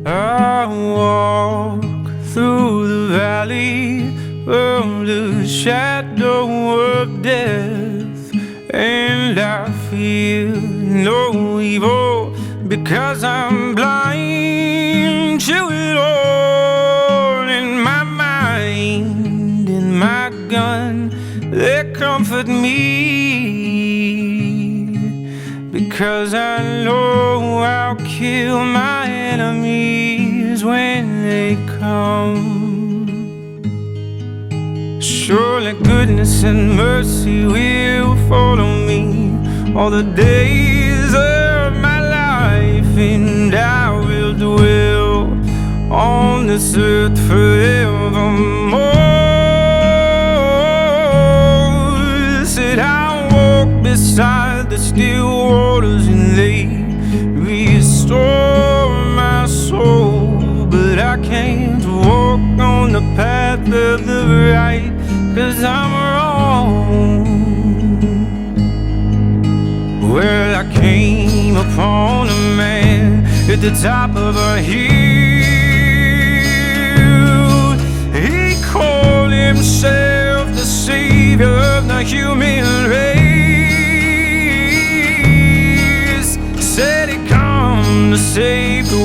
I walk through the valley of the shadow of death, and I fear no evil because I'm blind to it all. In my mind, in my gun, they comfort me, because I know I'll kill my enemies when they come. Surely goodness and mercy will follow me all the days of my life, and I will dwell on this earth forevermore. Said I'll walk beside the still waters, and they restore my soul. But I can't walk on the path of the right, 'cause I'm wrong. Well, I came upon a man at the top of a hill. He called himself the savior of the human race. Said he'd come to save the